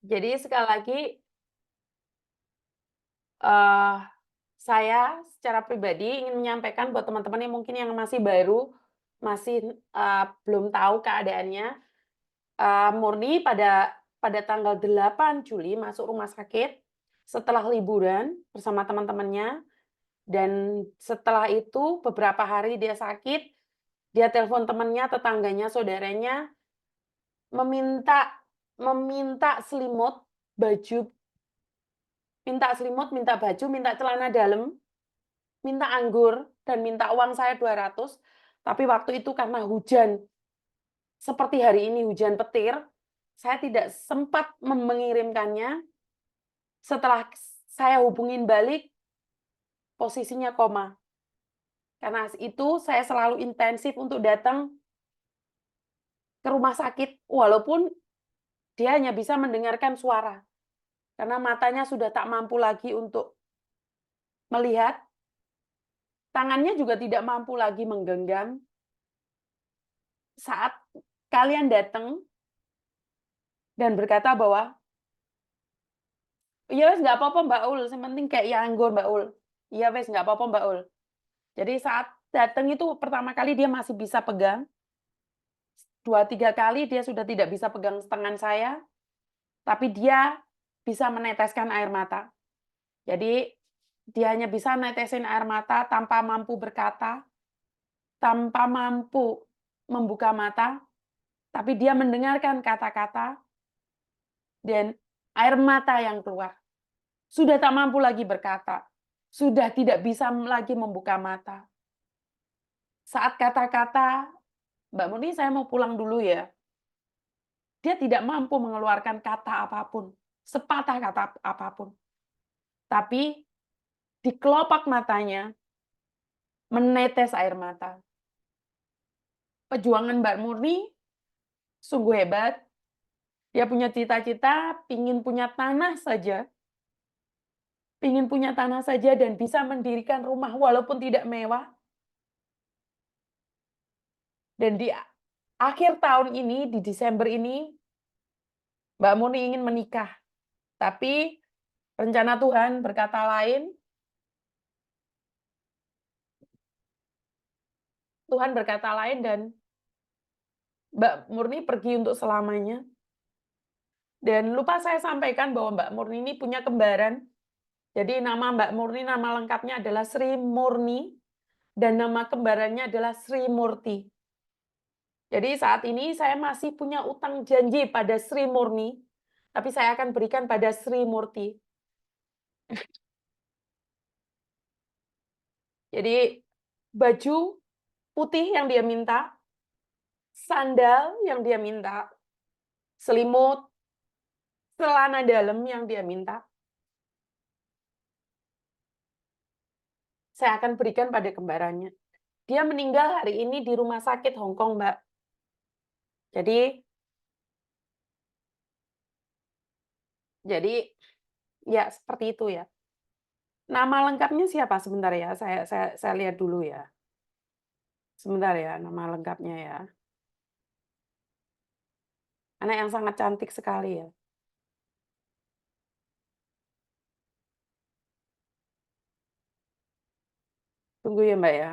Jadi sekali lagi, eee, saya secara pribadi ingin menyampaikan buat teman-teman yang mungkin yang masih baru, masih, belum tahu keadaannya, Murni pada tanggal 8 Juli masuk rumah sakit, setelah liburan bersama teman-temannya, dan setelah itu beberapa hari dia sakit, dia telepon temannya, tetangganya, saudaranya, meminta meminta selimut, baju minta selimut, minta baju, minta celana dalam, minta anggur, dan minta uang saya 200. Tapi waktu itu karena hujan, seperti hari ini hujan petir, saya tidak sempat mengirimkannya. Setelah saya hubungin balik, posisinya koma. Karena itu saya selalu intensif untuk datang ke rumah sakit, walaupun dia hanya bisa mendengarkan suara. Karena matanya sudah tak mampu lagi untuk melihat, tangannya juga tidak mampu lagi menggenggam. Saat kalian datang dan berkata bahwa, "Iya wes nggak apa-apa Mbak Ul, yang penting kayak ya anggur Mbak Ul. Iya wes nggak apa-apa Mbak Ul." Jadi saat datang itu pertama kali dia masih bisa pegang, 2, 3 kali dia sudah tidak bisa pegang tangan saya, tapi dia bisa meneteskan air mata. Jadi dia hanya bisa netesin air mata tanpa mampu berkata, tanpa mampu membuka mata, tapi dia mendengarkan kata-kata dan air mata yang keluar. Sudah tak mampu lagi berkata, sudah tidak bisa lagi membuka mata. Saat kata-kata, "Mbak Murni, saya mau pulang dulu ya." Dia tidak mampu mengeluarkan kata apapun, sepatah kata apapun. Tapi di kelopak matanya menetes air mata. Perjuangan Mbak Murni sungguh hebat. Dia punya cita-cita, pingin punya tanah saja, pingin punya tanah saja dan bisa mendirikan rumah walaupun tidak mewah. Dan di akhir tahun ini, di Desember ini, Mbak Murni ingin menikah. Tapi rencana Tuhan berkata lain, Tuhan berkata lain dan Mbak Murni pergi untuk selamanya. Dan lupa saya sampaikan bahwa Mbak Murni ini punya kembaran. Jadi nama Mbak Murni, nama lengkapnya adalah Sri Murni, dan nama kembarannya adalah Sri Murti. Jadi saat ini saya masih punya utang janji pada Sri Murni, tapi saya akan berikan pada Sri Murti. Jadi baju putih yang dia minta, sandal yang dia minta, selimut, celana dalam yang dia minta, saya akan berikan pada kembarannya. Dia meninggal hari ini di rumah sakit Hong Kong, Mbak. Jadi jadi ya seperti itu ya. Nama lengkapnya siapa sebentar ya? Saya lihat dulu ya. Sebentar ya, nama lengkapnya ya. Anak yang sangat cantik sekali ya. Tunggu ya, Mbak ya.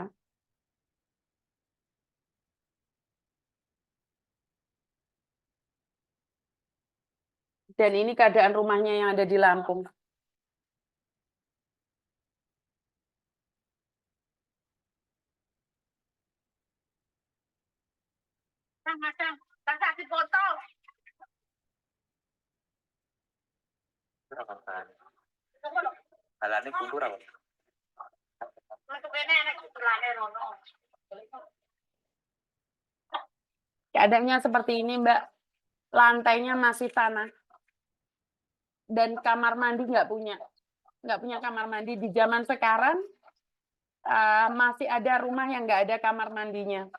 Dan ini keadaan rumahnya yang ada di Lampung. Keadaannya seperti ini, Mbak. Lantainya masih tanah. Dan kamar mandi nggak punya. Nggak punya kamar mandi. Di zaman sekarang, masih ada rumah yang nggak ada kamar mandinya.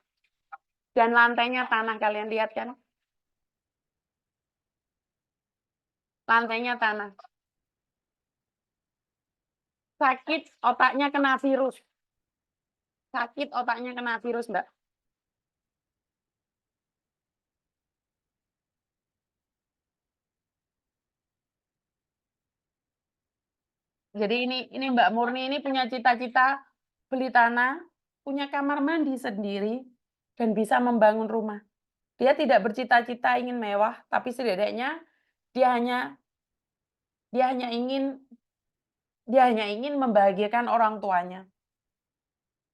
Dan lantainya tanah, kalian lihat kan? Lantainya tanah. Sakit, otaknya kena virus. Sakit, otaknya kena virus, Mbak. Jadi ini Mbak Murni ini punya cita-cita beli tanah, punya kamar mandi sendiri, dan bisa membangun rumah. Dia tidak bercita-cita ingin mewah, tapi setidaknya dia hanya dia hanya ingin dia hanya ingin membahagiakan orang tuanya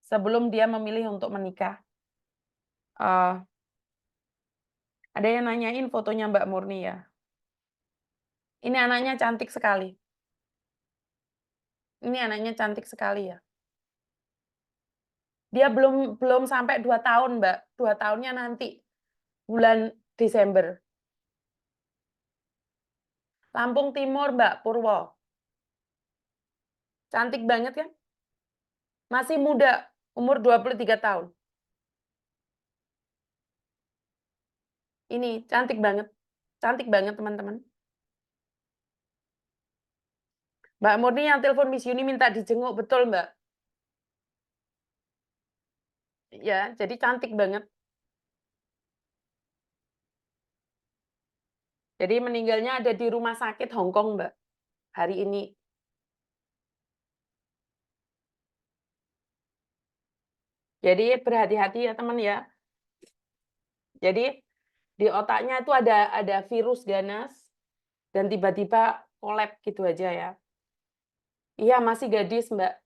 sebelum dia memilih untuk menikah. Ada yang nanyain fotonya Mbak Murni ya. Ini anaknya cantik sekali. Ini anaknya cantik sekali ya. Dia belum belum sampai 2 tahun, Mbak. 2 tahunnya nanti, bulan Desember. Lampung Timur, Mbak, Purwo. Cantik banget kan? Masih muda, umur 23 tahun. Ini cantik banget. Cantik banget, teman-teman. Mbak Murni yang telepon Miss Yuni minta dijenguk, betul, Mbak? Ya, jadi cantik banget. Jadi meninggalnya ada di rumah sakit Hong Kong, Mbak, hari ini. Jadi berhati-hati ya, teman ya. Jadi di otaknya itu ada virus ganas dan tiba-tiba kolap gitu aja ya. Iya, masih gadis, Mbak.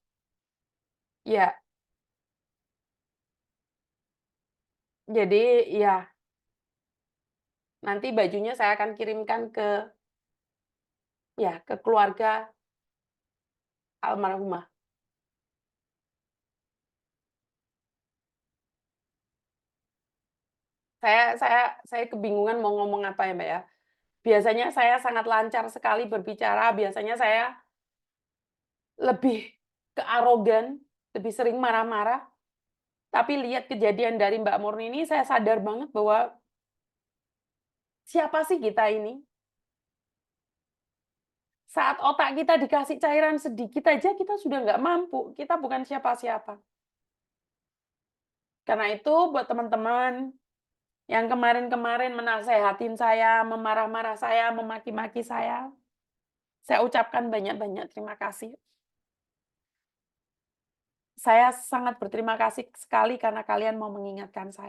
Iya. Jadi ya, nanti bajunya saya akan kirimkan ke keluarga almarhumah. Saya kebingungan mau ngomong apa ya, Mbak, ya. Biasanya saya sangat lancar sekali berbicara, biasanya saya lebih ke arogan, lebih sering marah-marah, tapi lihat kejadian dari Mbak Murni ini saya sadar banget bahwa siapa sih kita ini? Saat otak kita dikasih cairan sedikit aja kita sudah nggak mampu, kita bukan siapa-siapa. Karena itu buat teman-teman yang kemarin-kemarin menasehatin saya, memarah-marah saya, memaki-maki saya ucapkan banyak-banyak terima kasih. Saya sangat berterima kasih sekali karena kalian mau mengingatkan saya.